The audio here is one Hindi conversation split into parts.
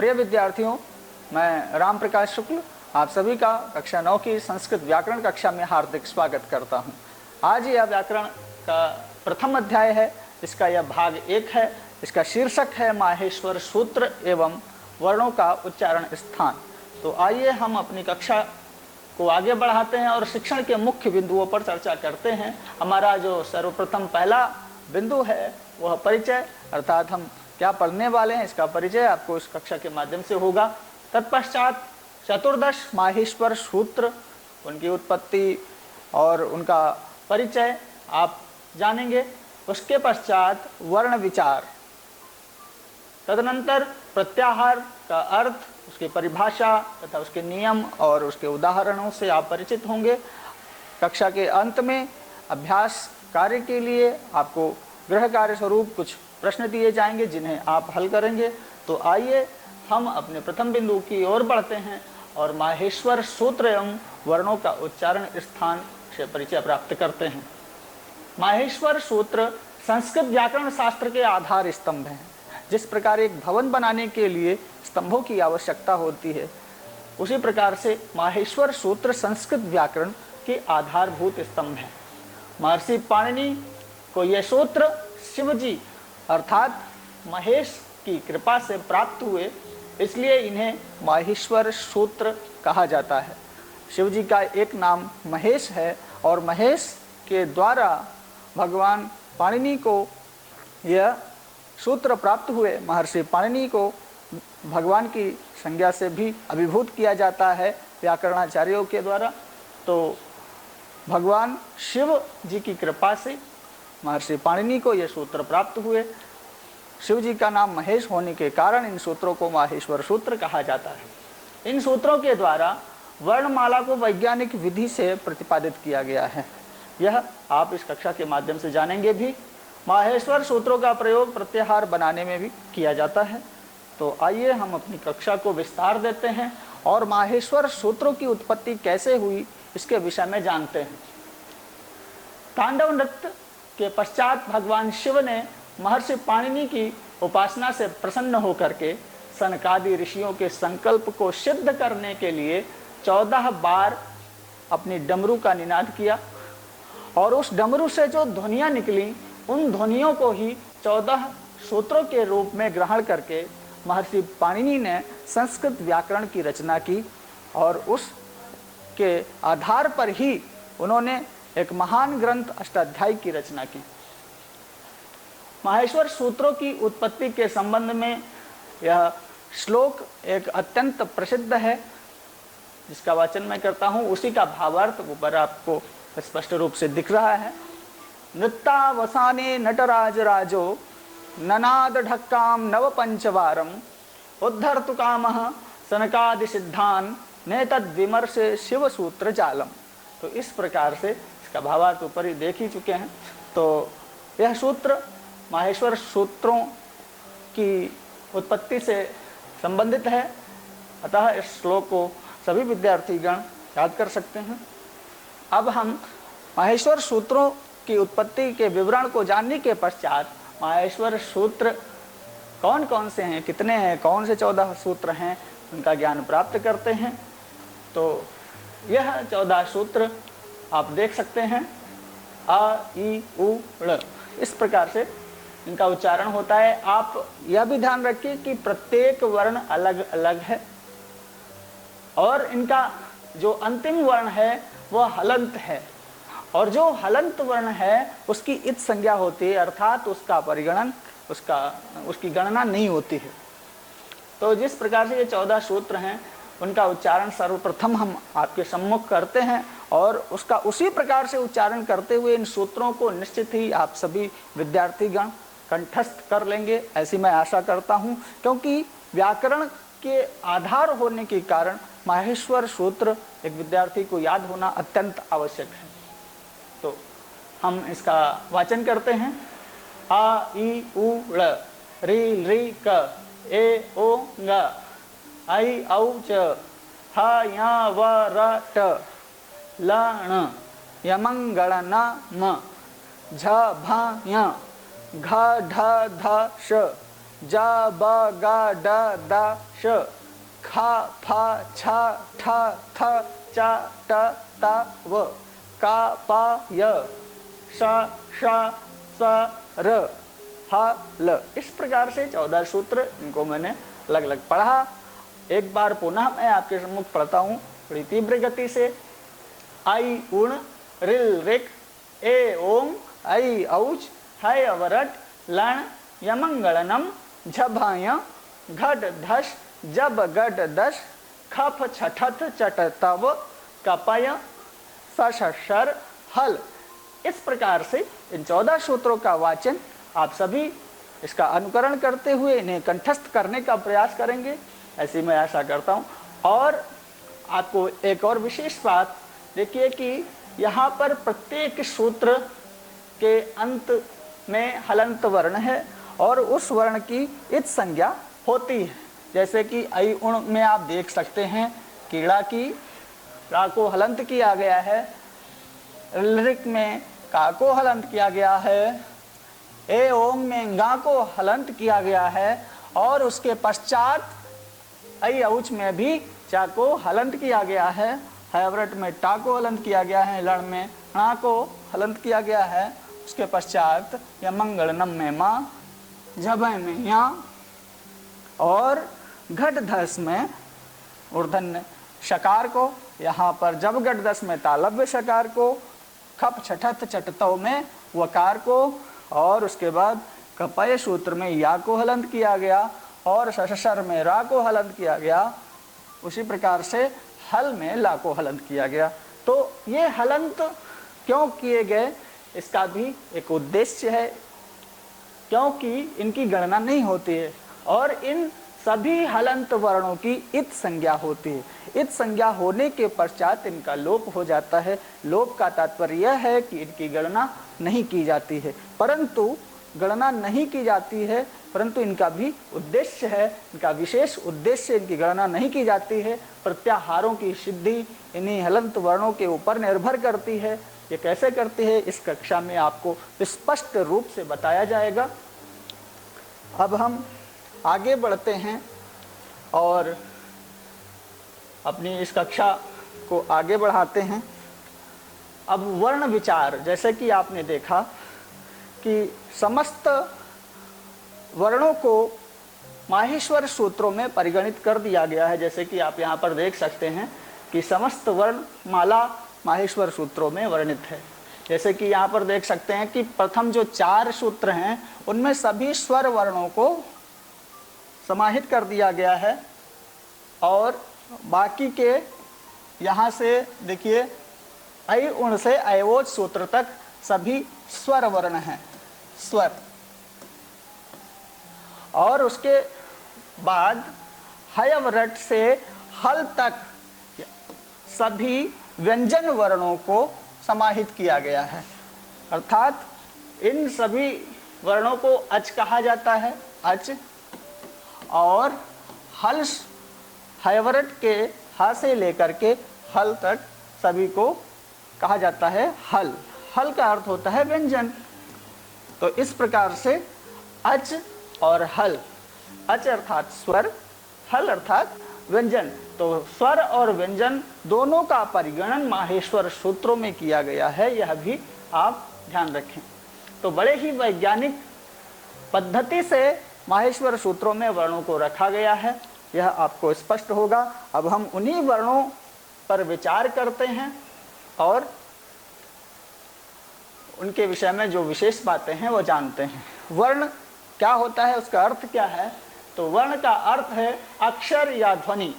प्रिय विद्यार्थियों, मैं राम प्रकाश शुक्ल आप सभी का कक्षा 9 की संस्कृत व्याकरण कक्षा में हार्दिक स्वागत करता हूं। आज यह व्याकरण का प्रथम अध्याय है। इसका यह भाग 1 है। इसका शीर्षक है माहेश्वर सूत्र एवं वर्णों का उच्चारण स्थान। तो आइए हम अपनी कक्षा को आगे बढ़ाते हैं और शिक्षण के मुख्य बिंदुओं पर चर्चा करते हैं। हमारा जो सर्वप्रथम पहला बिंदु है वह परिचय, अर्थात हम क्या पढ़ने वाले हैं इसका परिचय आपको इस कक्षा के माध्यम से होगा। तत्पश्चात चतुर्दश माहेश्वर सूत्र, उनकी उत्पत्ति और उनका परिचय आप जानेंगे। उसके पश्चात वर्ण विचार, तदनंतर प्रत्याहार का अर्थ, उसकी परिभाषा तथा उसके नियम और उसके उदाहरणों से आप परिचित होंगे। कक्षा के अंत में अभ्यास कार्य के लिए आपको गृह कार्य स्वरूप कुछ प्रश्न दिए जाएंगे जिन्हें आप हल करेंगे। तो आइए हम अपने प्रथम बिंदु की ओर बढ़ते हैं और माहेश्वर सूत्र एवं वर्णों का उच्चारण स्थान से परिचय प्राप्त करते हैं। माहेश्वर सूत्र संस्कृत व्याकरण शास्त्र के आधार स्तंभ हैं। जिस प्रकार एक भवन बनाने के लिए स्तंभों की आवश्यकता होती है, उसी प्रकार से माहेश्वर सूत्र संस्कृत व्याकरण के आधारभूत स्तंभ हैं। महर्षि पाणिनि को यह सूत्र शिवजी अर्थात महेश की कृपा से प्राप्त हुए, इसलिए इन्हें माहेश्वर सूत्र कहा जाता है। शिवजी का एक नाम महेश है और महेश के द्वारा भगवान पाणिनि को यह सूत्र प्राप्त हुए। महर्षि पाणिनि को भगवान की संज्ञा से भी अभिभूत किया जाता है व्याकरणाचार्यों के द्वारा। तो भगवान शिव जी की कृपा से महर्षि पाणिनि को यह सूत्र प्राप्त हुए। शिव जी का नाम महेश होने के कारण इन सूत्रों को माहेश्वर सूत्र कहा जाता है। इन सूत्रों के द्वारा वर्णमाला को वैज्ञानिक विधि से प्रतिपादित किया गया है। यह आप इस कक्षा के माध्यम से जानेंगे भी। माहेश्वर सूत्रों का प्रयोग प्रत्याहार बनाने में भी किया जाता है। तो आइए हम अपनी कक्षा को विस्तार देते हैं और माहेश्वर सूत्रों की उत्पत्ति कैसे हुई इसके विषय में जानते हैं। तांडव नृत्य के पश्चात भगवान शिव ने महर्षि पाणिनि की उपासना से प्रसन्न होकर के सनकादि ऋषियों के संकल्प को सिद्ध करने के लिए 14 बार अपनी डमरू का निनाद किया और उस डमरू से जो ध्वनियां निकली, उन ध्वनियों को ही 14 सूत्रों के रूप में ग्रहण करके महर्षि पाणिनि ने संस्कृत व्याकरण की रचना की और उसके आधार पर ही उन्होंने एक महान ग्रंथ अष्टाध्यायी की रचना की। माहेश्वर सूत्रों की उत्पत्ति के संबंध में यह श्लोक एक अत्यंत प्रसिद्ध है, जिसका वाचन मैं करता हूँ। उसी का भावार्थ ऊपर आपको स्पष्ट रूप से दिख रहा है। नृत्तावसाने नटराज राजो ननाद ढक्काम नव पंचवारम उद्धर्तु कामः सनकादि सिद्धान नेतद विमर्शे शिव सूत्र जालम। तो इस प्रकार से इसका भावार्थ ऊपर ही देख ही चुके हैं। तो यह सूत्र माहेश्वर सूत्रों की उत्पत्ति से संबंधित है, अतः इस श्लोक को सभी विद्यार्थीगण याद कर सकते हैं। अब हम माहेश्वर सूत्रों की उत्पत्ति के विवरण को जानने के पश्चात माहेश्वर सूत्र कौन कौन से हैं, कितने हैं, कौन से 14 सूत्र हैं, उनका ज्ञान प्राप्त करते हैं। तो यह 14 सूत्र आप देख सकते हैं। अ, इ, उ, ऋ, इस प्रकार से इनका उच्चारण होता है। आप यह भी ध्यान रखिए कि प्रत्येक वर्ण अलग अलग है और इनका जो अंतिम वर्ण है वह हलंत है, और जो हलंत वर्ण है उसकी इत संज्ञा होती है, अर्थात उसका परिगणन उसकी गणना नहीं होती है। तो जिस प्रकार से ये 14 सूत्र हैं उनका उच्चारण सर्वप्रथम हम आपके सम्मुख करते हैं और उसका उसी प्रकार से उच्चारण करते हुए इन सूत्रों को निश्चित ही आप सभी विद्यार्थीगण कंठस्थ कर लेंगे, ऐसी मैं आशा करता हूँ। क्योंकि व्याकरण के आधार होने के कारण माहेश्वर सूत्र एक विद्यार्थी को याद होना अत्यंत आवश्यक है। तो हम इसका वाचन करते हैं। आ, इ, उ, ऋ, रि, ऋ, क, ए, ओ, ङ, ऐ, औ, च, ह, य, व, र, ट, ल, ण, यमं, गण, न, म, झ, भ, ञ, घ, ढ, ध, श, ज ब ग ड द श ख फ छ ठ थ च ट त व क प य श ष स र ह ल। इस प्रकार से 14 सूत्र इनको मैंने अलग अलग पढ़ा। एक बार पुनः मैं आपके सम्मुख पढ़ता हूँ थोड़ी तीव्र गति से। आई उण रिल रिक ए ओंग ऐ औच है अवरट लण यमंगलनम झभाय घट धस जब गट दस खफ छठथ चट तव कपय सशर हल। इस प्रकार से इन 14 सूत्रों का वाचन आप सभी इसका अनुकरण करते हुए इन्हें कंठस्थ करने का प्रयास करेंगे, ऐसी मैं आशा करता हूँ। और आपको एक और विशेष बात देखिए कि यहाँ पर प्रत्येक सूत्र के अंत में हलंत वर्ण है और उस वर्ण की इत संज्ञा होती है। जैसे कि ऐ उण में आप देख सकते हैं कीड़ा की रा को हलंत किया गया है, ऋक में का को हलंत किया गया है, ए ओम में गा को हलंत किया गया है और उसके पश्चात ऐ औच में भी चा को हलंत किया गया है, हैवरट में टा को हलंत किया गया है, लड़ में णा को हलंत किया गया है, उसके पश्चात यमंगलनम में माँ, झभय में या और घट धस में मूर्धन्य शकार को, यहाँ पर जब घट धस में तालव्य शकार को, खप छठथ चटतव में वकार को और उसके बाद कपय सूत्र में या को हलंत किया गया और शशर में रा को हलंत किया गया। उसी प्रकार से हल में ला को हलंत किया गया। तो ये हलंत क्यों किए गए इसका भी एक उद्देश्य है, क्योंकि इनकी गणना नहीं होती है और इन सभी हलंत वर्णों की इत संज्ञा होती है। इत संज्ञा होने के पश्चात इनका लोप हो जाता है। लोप का तात्पर्य यह है कि इनकी गणना नहीं की जाती है, परंतु गणना नहीं की जाती है परंतु इनका भी उद्देश्य है, इनका विशेष उद्देश्य, इनकी गणना नहीं की जाती है। प्रत्याहारों की सिद्धि इन्हीं हलंत वर्णों के ऊपर निर्भर करती है। ये कैसे करती है इस कक्षा में आपको स्पष्ट रूप से बताया जाएगा। अब हम आगे बढ़ते हैं और अपनी इस कक्षा को आगे बढ़ाते हैं। अब वर्ण विचार, जैसे कि आपने देखा कि समस्त वर्णों को माहेश्वर सूत्रों में परिगणित कर दिया गया है। जैसे कि आप यहाँ पर देख सकते हैं कि समस्त वर्ण माला माहेश्वर सूत्रों में वर्णित है। जैसे कि यहाँ पर देख सकते हैं कि प्रथम जो 4 सूत्र हैं उनमें सभी स्वर वर्णों को समाहित कर दिया गया है और बाकी के यहाँ से देखिए ऐ उण से ऐवोच सूत्र तक सभी स्वर वर्ण हैं, स्वर। और उसके बाद हयवरट से हल तक सभी व्यंजन वर्णों को समाहित किया गया है। अर्थात इन सभी वर्णों को अच कहा जाता है, अच। और हल हयवरट के हा से लेकर के हल तक सभी को कहा जाता है हल। हल का अर्थ होता है व्यंजन। तो इस प्रकार से अच और हल, अच अर्थात स्वर, हल अर्थात व्यंजन। तो स्वर और व्यंजन दोनों का परिगणन माहेश्वर सूत्रों में किया गया है, यह भी आप ध्यान रखें। तो बड़े ही वैज्ञानिक पद्धति से माहेश्वर सूत्रों में वर्णों को रखा गया है, यह आपको स्पष्ट होगा। अब हम उन्हीं वर्णों पर विचार करते हैं और उनके विषय में जो विशेष बातें हैं वो जानते हैं। वर्ण क्या होता है, उसका अर्थ क्या है? तो वर्ण का अर्थ है अक्षर या ध्वनि।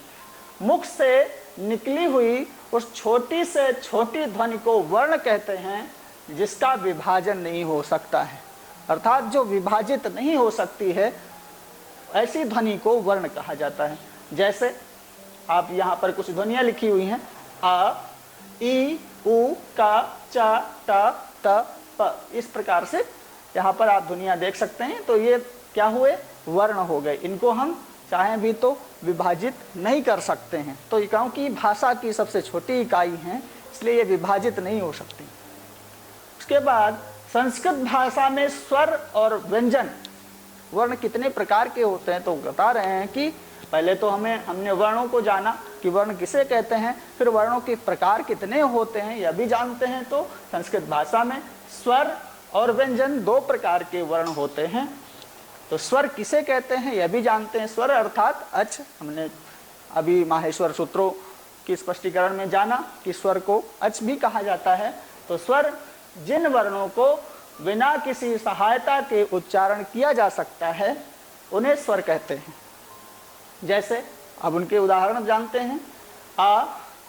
मुख से निकली हुई उस छोटी से छोटी ध्वनि को वर्ण कहते हैं जिसका विभाजन नहीं हो सकता है, अर्थात जो विभाजित नहीं हो सकती है, ऐसी ध्वनि को वर्ण कहा जाता है। जैसे आप यहाँ पर कुछ ध्वनियाँ लिखी हुई हैं, अ, ई, उ, का, च, ट, त, प। इस प्रकार से यहाँ पर आप ध्वनियाँ देख सकते हैं। तो ये क्या हुए? वर्ण हो गए। इनको हम चाहें भी तो विभाजित नहीं कर सकते हैं। तो क्योंकि भाषा की सबसे छोटी इकाई है इसलिए ये विभाजित नहीं हो सकती। उसके बाद संस्कृत भाषा में स्वर और व्यंजन वर्ण कितने प्रकार के होते हैं, तो बता रहे हैं कि पहले तो हमने वर्णों को जाना कि वर्ण किसे कहते हैं, फिर वर्णों के प्रकार कितने होते हैं यह भी जानते हैं। तो संस्कृत भाषा में स्वर और व्यंजन दो प्रकार के वर्ण होते हैं। तो स्वर किसे कहते हैं यह भी जानते हैं। स्वर अर्थात अच, हमने अभी माहेश्वर सूत्रों की स्पष्टीकरण में जाना कि स्वर को अच भी कहा जाता है। तो स्वर जिन वर्णों को बिना किसी सहायता के उच्चारण किया जा सकता है उन्हें स्वर कहते हैं। जैसे अब उनके उदाहरण जानते हैं, आ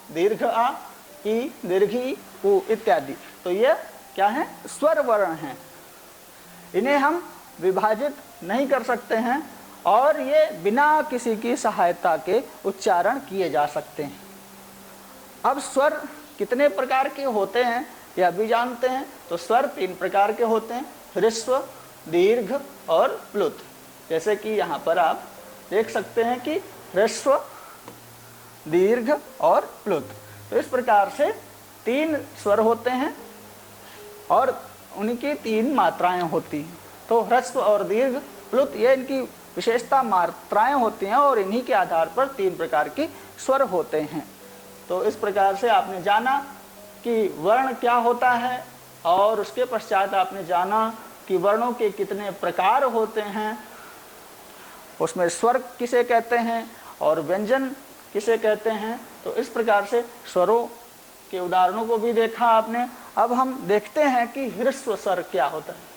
दीर्घ आ, ई दीर्घ ई, उ इत्यादि। तो ये क्या है, स्वर वर्ण हैं। इन्हें हम विभाजित नहीं कर सकते हैं और ये बिना किसी की सहायता के उच्चारण किए जा सकते हैं। अब स्वर कितने प्रकार के होते हैं यह भी जानते हैं। तो स्वर 3 प्रकार के होते हैं, ह्रस्व, दीर्घ और प्लुत। जैसे कि यहाँ पर आप देख सकते हैं कि ह्रस्व, दीर्घ और प्लुत। तो इस प्रकार से 3 स्वर होते हैं और उनकी 3 मात्राएं होती हैं। तो ह्रस्व और दीर्घ, प्लुत ये इनकी विशेषता मात्राएं होती हैं और इन्हीं के आधार पर 3 प्रकार के स्वर होते हैं। तो इस प्रकार से आपने जाना कि वर्ण क्या होता है और उसके पश्चात आपने जाना कि वर्णों के कितने प्रकार होते हैं, उसमें स्वर किसे कहते हैं और व्यंजन किसे कहते हैं। तो इस प्रकार से स्वरों के उदाहरणों को भी देखा आपने। अब हम देखते हैं कि ह्रस्व स्वर क्या होता है।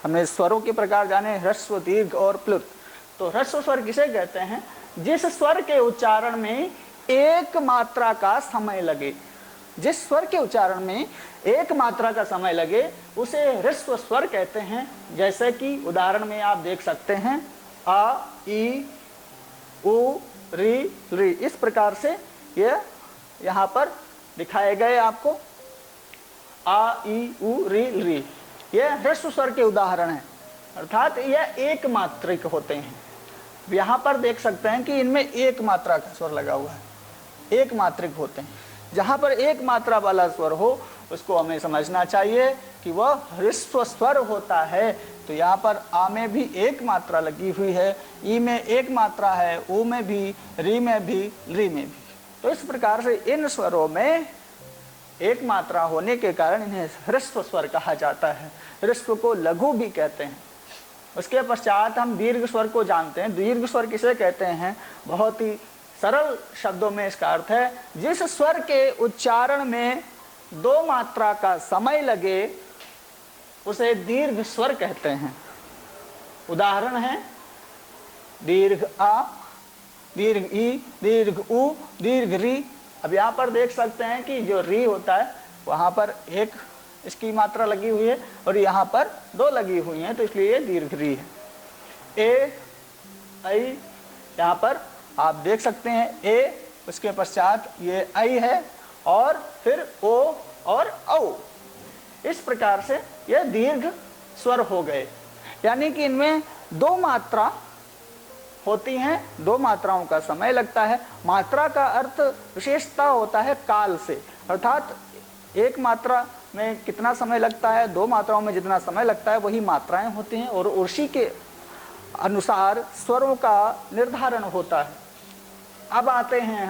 हमने स्वरों के प्रकार जाने, ह्रस्व, दीर्घ और प्लुत। तो ह्रस्व स्वर किसे कहते हैं, जिस स्वर के उच्चारण में एक मात्रा का समय लगे। जिस स्वर के उच्चारण में एक मात्रा का समय लगे उसे ह्रस्व स्वर कहते हैं। जैसे कि उदाहरण में आप देख सकते हैं, आ, ई, उ, री, री। इस प्रकार से ये यहाँ पर दिखाए गए आपको, आ, ई, उ, री, री। ये ह्रस्व स्वर के उदाहरण हैं, अर्थात यह एक मात्रिक होते हैं। यहाँ पर देख सकते हैं कि इनमें एक मात्रा का स्वर लगा हुआ है, एक मात्रिक होते हैं। जहाँ पर एक मात्रा वाला स्वर हो उसको हमें समझना चाहिए कि वह ह्रस्व स्वर होता है। तो यहाँ पर आ में भी एक मात्रा लगी हुई है, ई में एक मात्रा है, उ में भी, री में भी, री में भी। तो इस प्रकार से इन स्वरों में एक मात्रा होने के कारण इन्हें ह्रस्व स्वर कहा जाता है। ह्रस्व को लघु भी कहते हैं। उसके पश्चात हम दीर्घ स्वर को जानते हैं। दीर्घ स्वर किसे कहते हैं, बहुत ही सरल शब्दों में इसका अर्थ है जिस स्वर के उच्चारण में 2 मात्रा का समय लगे उसे दीर्घ स्वर कहते हैं। उदाहरण है दीर्घ आ, दीर्घ ई, दीर्घ उ, दीर्घ री। अब यहाँ पर देख सकते हैं कि जो री होता है वहाँ पर एक इसकी मात्रा लगी हुई है और यहाँ पर 2 लगी हुई हैं, तो इसलिए ये दीर्घ री है। ए, ऐ, यहाँ पर आप देख सकते हैं ए, उसके पश्चात ये ऐ है और फिर ओ और औ। इस प्रकार से यह दीर्घ स्वर हो गए। यानी कि इनमें 2 मात्रा होती हैं, 2 मात्राओं का समय लगता है। मात्रा का अर्थ विशेषता होता है काल से, अर्थात एक मात्रा में कितना समय लगता है, 2 मात्राओं में जितना समय लगता है वही मात्राएं होती हैं और उसी के अनुसार स्वरों का निर्धारण होता है। अब आते हैं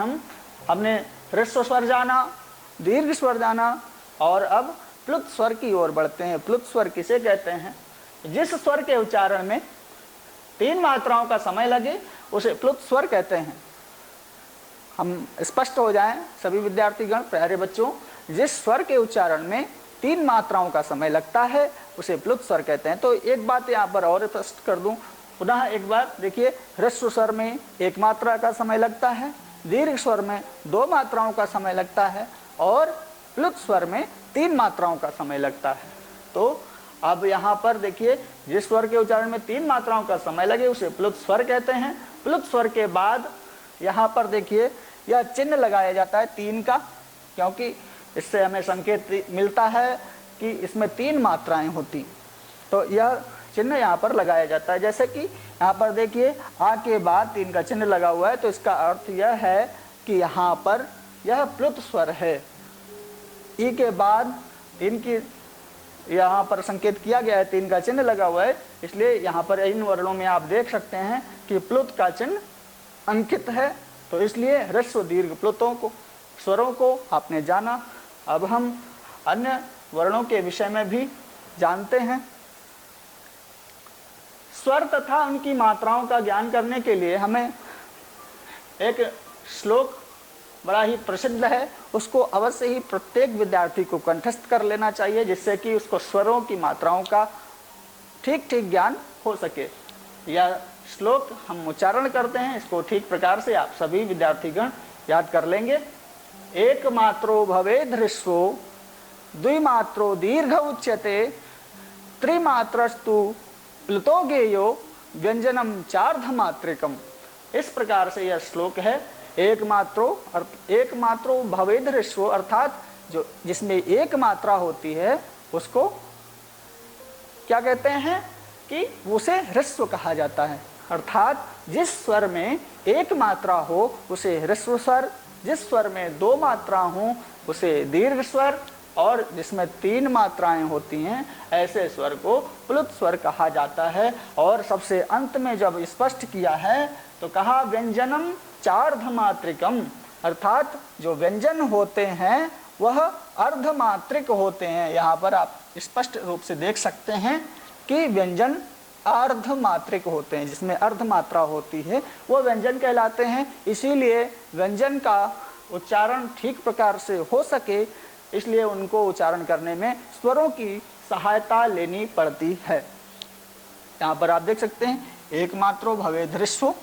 हमने ह्रस्व स्वर जाना, दीर्घ स्वर जाना और अब प्लुत स्वर की ओर बढ़ते हैं। प्लुत स्वर किसे कहते हैं, जिस स्वर के उच्चारण में 3 मात्राओं का समय लगे उसे प्लुत स्वर कहते हैं। हम स्पष्ट हो जाएं सभी विद्यार्थीगण, प्यारे बच्चों, जिस स्वर के उच्चारण में 3 मात्राओं का समय लगता है उसे प्लुत स्वर कहते हैं। तो एक बात यहाँ पर और स्पष्ट कर दूं, पुनः एक बार देखिए, ह्रस्व स्वर में 1 मात्रा का समय लगता है, दीर्घ स्वर में 2 मात्राओं का समय लगता है और प्लुत स्वर में 3 मात्राओं का समय लगता है। तो अब यहाँ पर देखिए, जिस स्वर के उच्चारण में 3 मात्राओं का समय लगे उसे प्लुत स्वर कहते हैं। प्लुत स्वर के बाद यहाँ पर देखिए यह चिन्ह लगाया जाता है 3 का, क्योंकि इससे हमें संकेत मिलता है कि इसमें 3 मात्राएं होती। तो यह चिन्ह यहाँ पर लगाया जाता है। जैसे कि यहाँ पर देखिए, आ के बाद 3 का चिन्ह लगा हुआ है, तो इसका अर्थ यह है कि यहाँ पर यह प्लुत स्वर है। ई के बाद 3 की यहाँ पर संकेत किया गया है, 3 का चिन्ह लगा हुआ है, इसलिए यहाँ पर इन वर्णों में आप देख सकते हैं कि प्लुत का चिन्ह अंकित है। तो इसलिए ह्रस्व दीर्घ प्लुतों को, स्वरों को आपने जाना। अब हम अन्य वर्णों के विषय में भी जानते हैं। स्वर तथा उनकी मात्राओं का ज्ञान करने के लिए हमें एक श्लोक बड़ा ही प्रसिद्ध है, उसको अवश्य ही प्रत्येक विद्यार्थी को कंठस्थ कर लेना चाहिए, जिससे कि उसको स्वरों की मात्राओं का ठीक ठीक ज्ञान हो सके। यह श्लोक हम उच्चारण करते हैं, इसको ठीक प्रकार से आप सभी विद्यार्थीगण याद कर लेंगे। एक मात्रो भवेद् ह्रस्वो द्विमात्रो दीर्घ उच्यते त्रिमात्रस्तु प्लुतो गेयो व्यंजनम चार्धमात्रिकम। इस प्रकार से यह श्लोक है। एक मात्रो भवेद् ह्रस्वो, अर्थात जो जिसमें एक मात्रा होती है उसको क्या कहते हैं कि उसे ह्रस्व कहा जाता है। अर्थात जिस स्वर में एक मात्रा हो उसे ह्रस्व स्वर, जिस स्वर में 2 मात्रा हो उसे दीर्घ स्वर, और जिसमें 3 मात्राएं होती हैं ऐसे स्वर को प्लुत स्वर कहा जाता है। और सबसे अंत में जब स्पष्ट किया है तो कहा व्यंजनम चार्धमात्रिकम, अर्थात जो व्यंजन होते हैं वह अर्धमात्रिक होते हैं। यहाँ पर आप स्पष्ट रूप से देख सकते हैं कि व्यंजन अर्धमात्रिक होते हैं, जिसमें अर्धमात्रा होती है वो व्यंजन कहलाते हैं। इसीलिए व्यंजन का उच्चारण ठीक प्रकार से हो सके, इसलिए उनको उच्चारण करने में स्वरों की सहायता लेनी पड़ती है। यहाँ पर आप देख सकते हैं एक मात्रो भवेद् ह्रस्वो,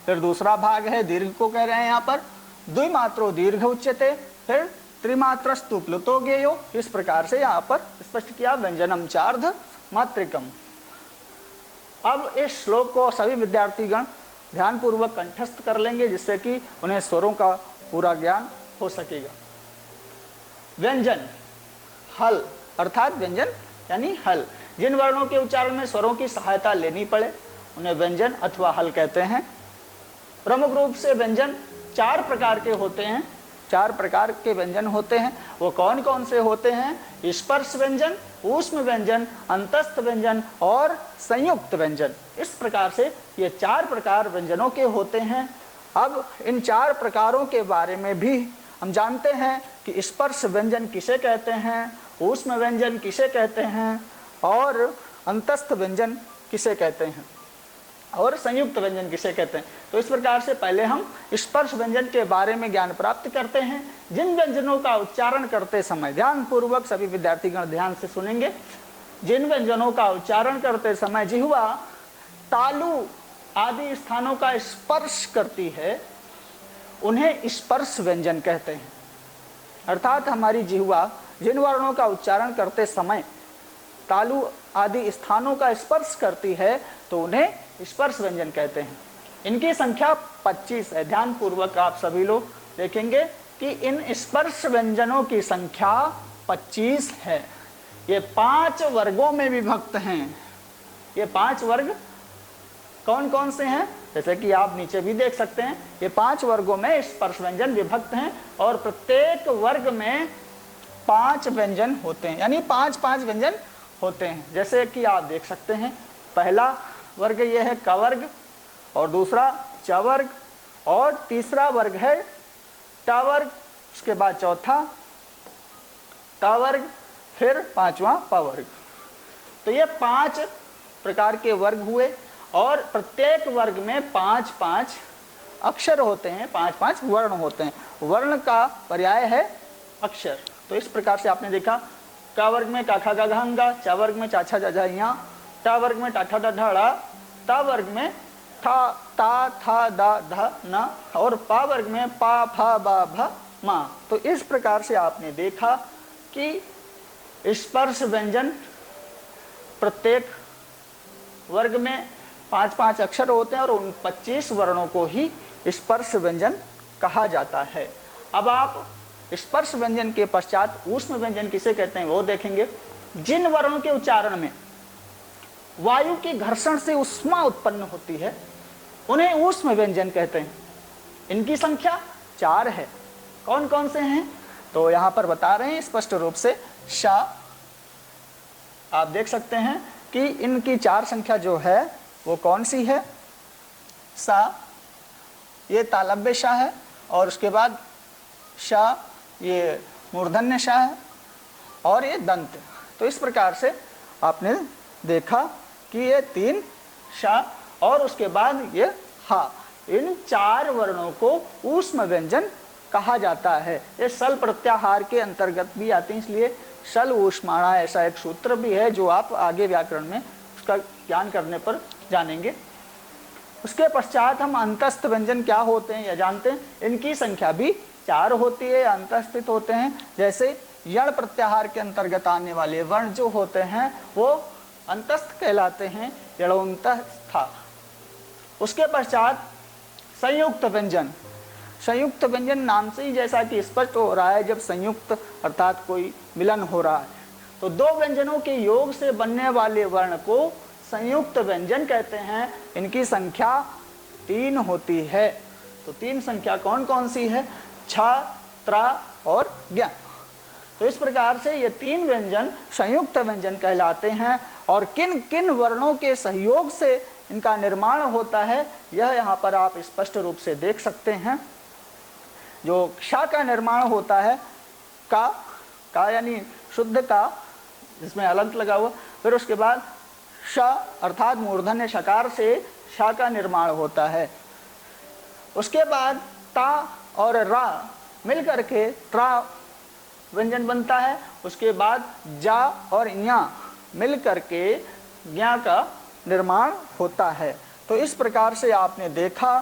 फिर दूसरा भाग है दीर्घ को कह रहे हैं यहाँ पर द्विमात्रो दीर्घ उच्यते, फिर त्रिमात्रस्तु प्लुतो गेयो। इस प्रकार से यहाँ पर स्पष्ट किया व्यंजनम चार्ध मात्रिकम। अब इस श्लोक को सभी विद्यार्थीगण ध्यानपूर्वक कंठस्थ कर लेंगे, जिससे कि उन्हें स्वरों का पूरा ज्ञान हो सकेगा। व्यंजन हल, अर्थात व्यंजन यानी हल, जिन वर्णों के उच्चारण में स्वरों की सहायता लेनी पड़े उन्हें व्यंजन अथवा हल कहते हैं। प्रमुख रूप से व्यंजन 4 प्रकार के होते हैं। 4 प्रकार के व्यंजन होते हैं। वो कौन कौन से होते हैं? स्पर्श व्यंजन, ऊष्म व्यंजन, अंतस्थ व्यंजन और संयुक्त व्यंजन। इस प्रकार से ये 4 प्रकार व्यंजनों के होते हैं। अब इन 4 प्रकारों के बारे में भी हम जानते हैं कि स्पर्श व्यंजन किसे कहते हैं, ऊष्म व्यंजन किसे कहते हैं और अंतस्थ व्यंजन किसे कहते हैं और संयुक्त व्यंजन किसे कहते हैं। तो इस प्रकार से पहले हम स्पर्श व्यंजन के बारे में ज्ञान प्राप्त करते हैं। जिन व्यंजनों का उच्चारण करते समय ध्यान पूर्वक सभी विद्यार्थीगण ध्यान से सुनेंगे, जिन व्यंजनों का उच्चारण करते समय जिह्वा तालु आदि स्थानों का स्पर्श करती है उन्हें स्पर्श व्यंजन कहते हैं। अर्थात हमारी जिह्वा जिन वर्णों का उच्चारण करते समय तालु आदि स्थानों का स्पर्श करती है तो उन्हें स्पर्श व्यंजन कहते हैं। इनकी संख्या 25 है। ध्यान पूर्वक आप सभी लोग देखेंगे कि इन स्पर्श व्यंजनों की संख्या 25 है। ये 5 वर्गों में विभक्त हैं। ये 5 वर्ग कौन कौन से हैं? जैसे कि आप नीचे भी देख सकते हैं, ये 5 वर्गों में स्पर्श व्यंजन विभक्त हैं और प्रत्येक वर्ग में 5 व्यंजन होते हैं, यानी 5-5 व्यंजन होते हैं। जैसे कि आप देख सकते हैं, पहला वर्ग ये है क वर्ग और दूसरा च वर्ग और तीसरा वर्ग है ट वर्ग, उसके बाद चौथा ट वर्ग, फिर 5वां प वर्ग। तो ये 5 प्रकार के वर्ग हुए और प्रत्येक वर्ग में 5-5 अक्षर होते हैं, 5-5 वर्ण होते हैं। वर्ण का पर्याय है अक्षर। तो इस प्रकार से आपने देखा क वर्ग में का खा गा घा गा, च वर्ग में चा छा जा झा या, ट वर्ग में टा ठा डा ढा ड़ा, त वर्ग में ठा ता था दा धा न और प वर्ग में पा फा बा भ मा। तो इस प्रकार से आपने देखा कि स्पर्श व्यंजन प्रत्येक वर्ग में 5-5 अक्षर होते हैं और उन 25 वर्णों को ही स्पर्श व्यंजन कहा जाता है। अब आप स्पर्श व्यंजन के पश्चात ऊष्म व्यंजन किसे कहते हैं वो देखेंगे। जिन वर्णों के उच्चारण में वायु के घर्षण से ऊष्मा उत्पन्न होती है उन्हें ऊष्म व्यंजन कहते हैं। इनकी संख्या 4 है। कौन कौन से हैं? तो यहाँ पर बता रहे हैं स्पष्ट रूप से श, आप देख सकते हैं कि इनकी 4 संख्या जो है वो कौन सी है? सा, ये तालव्य शा है, और उसके बाद शा, ये मूर्धन्य शा है, और ये दंत। तो इस प्रकार से आपने देखा कि ये 3 शा और उसके बाद ये हा, इन 4 वर्णों को ऊष्म व्यंजन कहा जाता है। ये सल प्रत्याहार के अंतर्गत भी आते हैं, इसलिए सल ऊष्माणा ऐसा एक सूत्र भी है जो आप आगे व्याकरण में उसका ज्ञान करने पर जानेंगे। उसके पश्चात हम अंतस्थ व्यंजन क्या होते हैं यह जानते हैं। इनकी संख्या भी 4 होती है, अंतस्थित होते हैं। जैसे यण प्रत्याहार के अंतर्गत आने वाले वर्ण जो होते हैं वो अंतस्थ कहलाते हैं, यणोन्तस्था। उसके पश्चात संयुक्त व्यंजन। संयुक्त व्यंजन नाम से ही जैसा कि स्पष्ट हो रहा है, जब संयुक्त अर्थात कोई मिलन हो रहा है तो 2 व्यंजनों के योग से बनने वाले वर्ण को संयुक्त व्यंजन कहते हैं। इनकी संख्या 3 होती है। तो 3 संख्या कौन कौन सी है? छ, त्रा और ज्ञ। तो इस प्रकार से ये 3 व्यंजन संयुक्त व्यंजन कहलाते हैं। और किन किन वर्णों के सहयोग से इनका निर्माण होता है यह यहाँ पर आप स्पष्ट रूप से देख सकते हैं। जो क्षा का निर्माण होता है, का यानी शुद्ध का, जिसमें अलंत लगा हुआ, फिर उसके बाद श अर्थात मूर्धन्य शकार से शा का निर्माण होता है। उसके बाद ता और रा मिल करके त्रा व्यंजन बनता है। उसके बाद जा और या मिल करके ज्ञा का निर्माण होता है। तो इस प्रकार से आपने देखा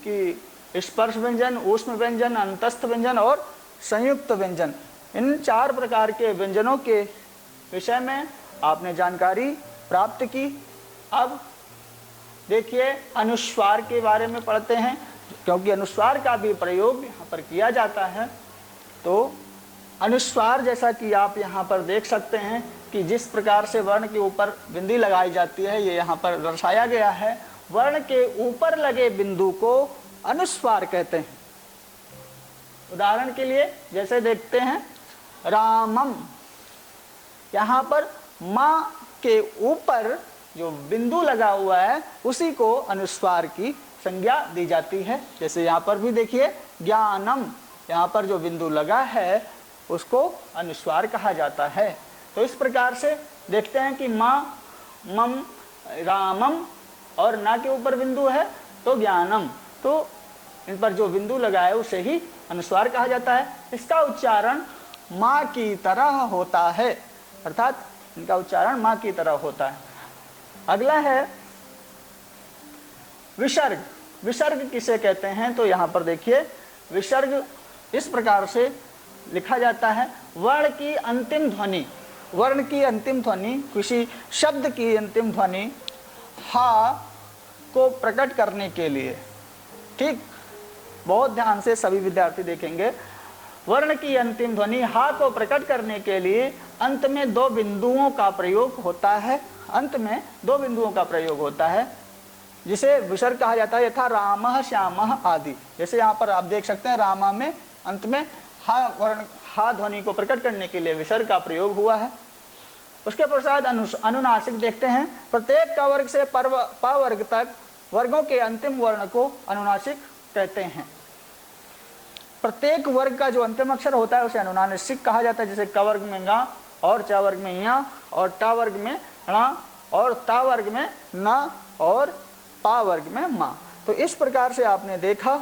कि स्पर्श व्यंजन, ऊष्म व्यंजन, अंतस्थ व्यंजन और संयुक्त व्यंजन, इन 4 प्रकार के व्यंजनों के विषय में आपने जानकारी प्राप्त की। अब देखिए अनुस्वार के बारे में पढ़ते हैं, क्योंकि अनुस्वार का भी प्रयोग यहाँ पर किया जाता है। तो अनुस्वार जैसा कि आप यहाँ पर देख सकते हैं कि जिस प्रकार से वर्ण के ऊपर बिंदी लगाई जाती है, ये यहाँ पर दर्शाया गया है। वर्ण के ऊपर लगे बिंदु को अनुस्वार कहते हैं। उदाहरण के लिए जैसे देखते हैं रामम, यहाँ पर माँ के ऊपर जो बिंदु लगा हुआ है उसी को अनुस्वार की संज्ञा दी जाती है। जैसे यहाँ पर भी देखिए ज्ञानम, यहाँ पर जो बिंदु लगा है उसको अनुस्वार कहा जाता है। तो इस प्रकार से देखते हैं कि माँ, मम, रामम और ना के ऊपर बिंदु है तो ज्ञानम, तो इन पर जो बिंदु लगा है उसे ही अनुस्वार कहा जाता है। इसका उच्चारण माँ की तरह होता है, अर्थात इनका उच्चारण माँ की तरह होता है। अगला है विसर्ग। विसर्ग किसे कहते हैं? तो यहाँ पर देखिए विसर्ग इस प्रकार से लिखा जाता है, वर्ण की अंतिम ध्वनि, वर्ण की अंतिम ध्वनि, किसी शब्द की अंतिम ध्वनि हा को प्रकट करने के लिए, ठीक, बहुत ध्यान से सभी विद्यार्थी देखेंगे, वर्ण की अंतिम ध्वनि हा को प्रकट करने के लिए अंत में 2 बिंदुओं का प्रयोग होता है। अंत में 2 बिंदुओं का प्रयोग होता है जिसे विसर्ग कहा जाता है। यथा रामः श्यामः आदि। जैसे यहाँ पर आप देख सकते हैं रामा में अंत में हा वर्ण, हा ध्वनि को प्रकट करने के लिए विसर्ग का प्रयोग हुआ है। उसके पश्चात अनुनासिक देखते हैं। प्रत्येक क वर्ग से प वर्ग तक वर्गों के अंतिम वर्ण को अनुनासिक कहते हैं। प्रत्येक वर्ग का जो अंतिम अक्षर होता है उसे अनुनासिक कहा जाता है। जैसे क वर्ग में गा और च वर्ग में या और ट वर्ग में ण और ता वर्ग में न और पा वर्ग में मा। तो इस प्रकार से आपने देखा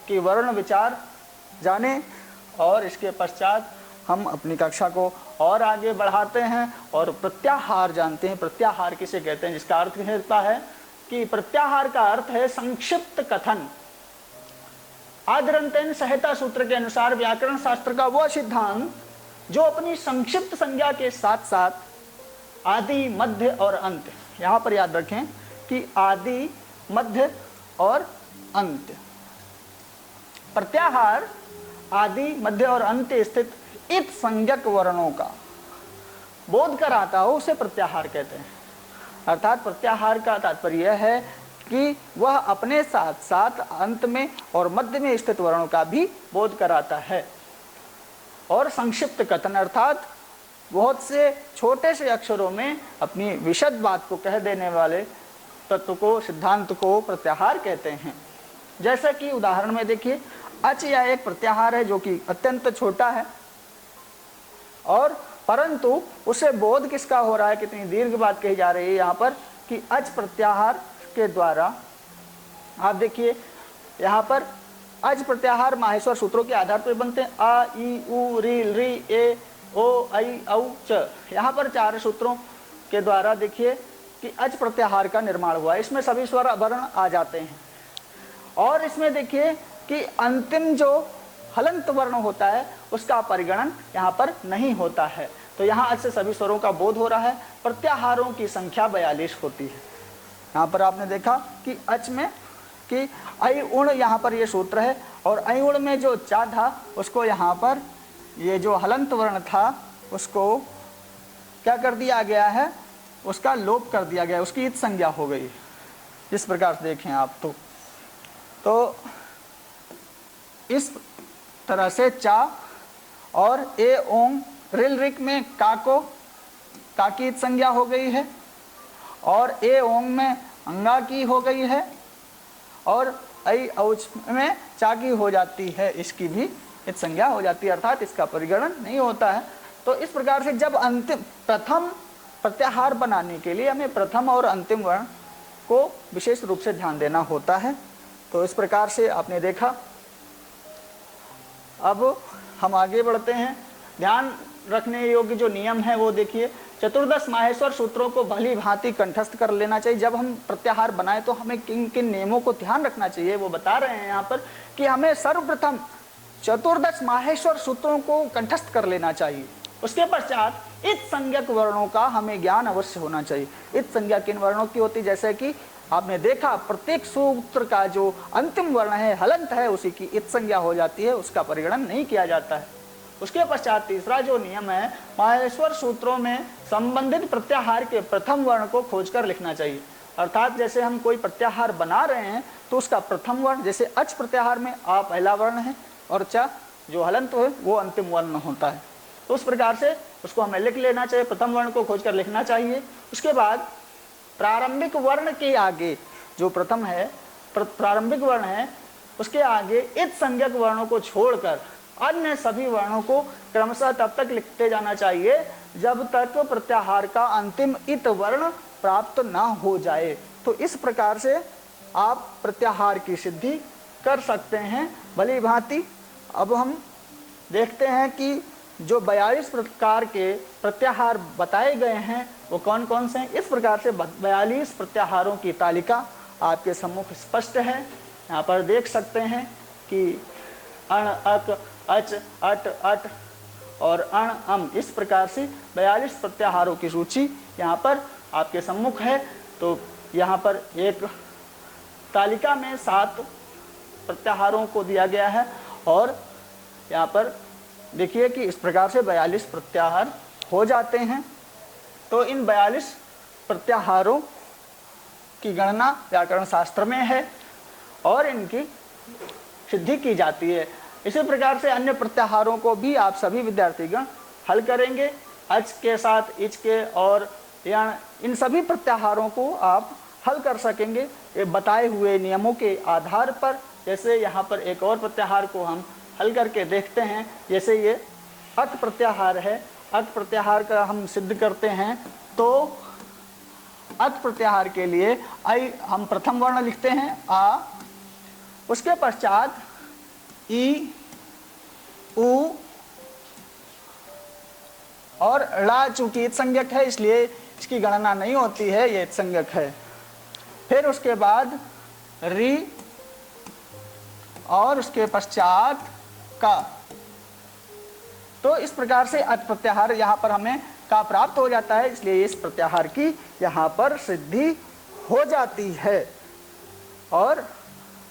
कि वर्ण विचार जाने और इसके पश्चात हम अपनी कक्षा को और आगे बढ़ाते हैं और प्रत्याहार जानते हैं। प्रत्याहार किसे कहते हैं? जिसका अर्थ होता है कि प्रत्याहार का अर्थ है संक्षिप्त कथन। आद्यंतेन संहिता सूत्र के अनुसार व्याकरण शास्त्र का वह सिद्धांत जो अपनी संक्षिप्त संज्ञा के साथ साथ आदि, मध्य और अंत, यहाँ पर याद रखें कि आदि, मध्य और अंत, प्रत्याहार आदि, मध्य और अंत स्थित इत संज्ञक वर्णों का बोध कराता हो उसे प्रत्याहार कहते हैं। अर्थात प्रत्याहार का तात्पर्य यह है कि वह अपने साथ साथ अंत में और मध्य में स्थित वर्णों का भी बोध कराता है। और संक्षिप्त कथन अर्थात बहुत से छोटे से अक्षरों में अपनी विशद बात को कह देने वाले तत्व को, सिद्धांत को प्रत्याहार कहते हैं। जैसा कि उदाहरण में देखिए, अच यह एक प्रत्याहार है जो कि अत्यंत छोटा है, और परंतु उसे बोध किसका हो रहा है, कितनी दीर्घ बात कही जा रही है यहाँ पर कि अच प्रत्याहार के द्वारा। आप देखिए यहाँ पर अच प्रत्याहार माहेश्वर सूत्रों के आधार पर बनते हैं। आ, ई, उ, री, री, ए, ओ, ऐ, औ, च। यहाँ पर 4 सूत्रों के द्वारा देखिए कि अच प्रत्याहार का निर्माण हुआ। इसमें सभी स्वर वर्ण आ जाते हैं, और इसमें देखिए कि अंतिम जो हलंत वर्ण होता है उसका परिगणन यहाँ पर नहीं होता है। तो यहाँ अच से सभी स्वरों का बोध हो रहा है। प्रत्याहारों की संख्या 42 होती है। यहाँ पर आपने देखा कि अच में कि ऐ उण यहाँ पर ये सूत्र है, और ऐ उण में जो चा था उसको यहाँ पर ये जो हलंत वर्ण था उसको क्या कर दिया गया है, उसका लोप कर दिया गया, उसकी इत संज्ञा हो गई। इस प्रकार से देखें आप तो इस तरह से चा और ए ओंग रिल रिक में का की इत संज्ञा हो गई है, और ए ओंग में अंगा की हो गई है, और ऐ औच में चा की हो जाती है, इसकी भी इत संज्ञा हो जाती है, अर्थात इसका परिगणन नहीं होता है। तो इस प्रकार से जब अंतिम प्रथम प्रत्याहार बनाने के लिए हमें प्रथम और अंतिम वर्ण को विशेष रूप से ध्यान देना होता है। तो इस प्रकार से आपने देखा। अब हम आगे बढ़ते हैं। ध्यान रखने योग्य जो नियम है वो देखिए, चतुर्दश माहेश्वर सूत्रों को भली भांति कंठस्थ कर लेना चाहिए। जब हम प्रत्याहार बनाए तो हमें किन किन नियमों को ध्यान रखना चाहिए वो बता रहे हैं यहाँ पर कि हमें सर्वप्रथम चतुर्दश माहेश्वर सूत्रों को कंठस्थ कर लेना चाहिए। उसके पश्चात इत संज्ञक वर्णों का हमें ज्ञान अवश्य होना चाहिए। इत संज्ञा किन वर्णों की होती, जैसे कि आपने देखा प्रत्येक सूत्र का जो अंतिम वर्ण है, हलंत है, उसी की इत संज्ञा हो जाती है, उसका परिगणन नहीं किया जाता है। उसके पश्चात तीसरा जो नियम है, माहेश्वर सूत्रों में संबंधित प्रत्याहार के प्रथम वर्ण को खोजकर लिखना चाहिए। अर्थात जैसे हम कोई प्रत्याहार बना रहे हैं तो उसका प्रथम वर्ण, जैसे अच प्रत्याहार में आ पहला वर्ण है और च जो हलंत है वो अंतिम वर्ण होता है। तो उस प्रकार से उसको हमें लिख लेना चाहिए, प्रथम वर्ण को खोजकर लिखना चाहिए। उसके बाद प्रारंभिक वर्ण के आगे जो प्रथम है, प्रारंभिक वर्ण है, उसके आगे इत संज्ञक वर्णों को छोड़कर अन्य सभी वर्णों को क्रमशः तब तक लिखते जाना चाहिए जब तक प्रत्याहार का अंतिम इत वर्ण प्राप्त ना हो जाए। तो इस प्रकार से आप प्रत्याहार की सिद्धि कर सकते हैं भली भांति। अब हम देखते हैं कि जो 42 प्रकार के प्रत्याहार बताए गए हैं वो कौन कौन से हैं। इस प्रकार से 42 प्रत्याहारों की तालिका आपके सम्मुख स्पष्ट है। यहाँ पर देख सकते हैं कि अण, अक, अच, अट, अट और अण, अम, इस प्रकार से 42 प्रत्याहारों की सूची यहाँ पर आपके सम्मुख है। तो यहाँ पर एक तालिका में 7 प्रत्याहारों को दिया गया है, और यहाँ पर देखिए कि इस प्रकार से 42 प्रत्याहार हो जाते हैं। तो इन 42 प्रत्याहारों की गणना व्याकरण शास्त्र में है और इनकी सिद्धि की जाती है। इसी प्रकार से अन्य प्रत्याहारों को भी आप सभी विद्यार्थीगण हल करेंगे। अच के साथ इच के और यण, इन सभी प्रत्याहारों को आप हल कर सकेंगे ये बताए हुए नियमों के आधार पर। जैसे यहाँ पर एक और प्रत्याहार को हम हल करके देखते हैं। जैसे ये अत प्रत्याहार है, अत प्रत्याहार का हम सिद्ध करते हैं। तो अत प्रत्याहार के लिए आई हम प्रथम वर्ण लिखते हैं आ, उसके पश्चात ई, उ और ला, चूंकि इत संज्ञक है इसलिए इसकी गणना नहीं होती है, ये इत संज्ञक है। फिर उसके बाद री और उसके पश्चात का। तो इस प्रकार से अत प्रत्याहार यहाँ पर हमें का प्राप्त हो जाता है, इसलिए इस प्रत्याहार की यहाँ पर सिद्धि हो जाती है और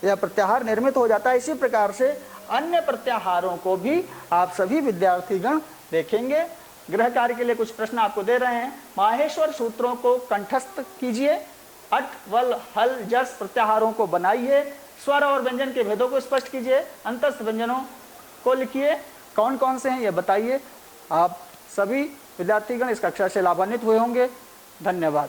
यह प्रत्याहार निर्मित हो जाता है। इसी प्रकार से अन्य प्रत्याहारों को भी आप सभी विद्यार्थीगण देखेंगे। गृह कार्य के लिए कुछ प्रश्न आपको दे रहे हैं। माहेश्वर सूत्रों को कंठस्थ कीजिए, अट, वल, हल, जस प्रत्याहारों को बनाइए, स्वर और व्यंजन के भेदों को स्पष्ट कीजिए, अंतस्थ व्यंजनों को लिखिए, कौन कौन से हैं ये बताइए। आप सभी विद्यार्थीगण इस कक्षा से लाभान्वित हुए होंगे। धन्यवाद।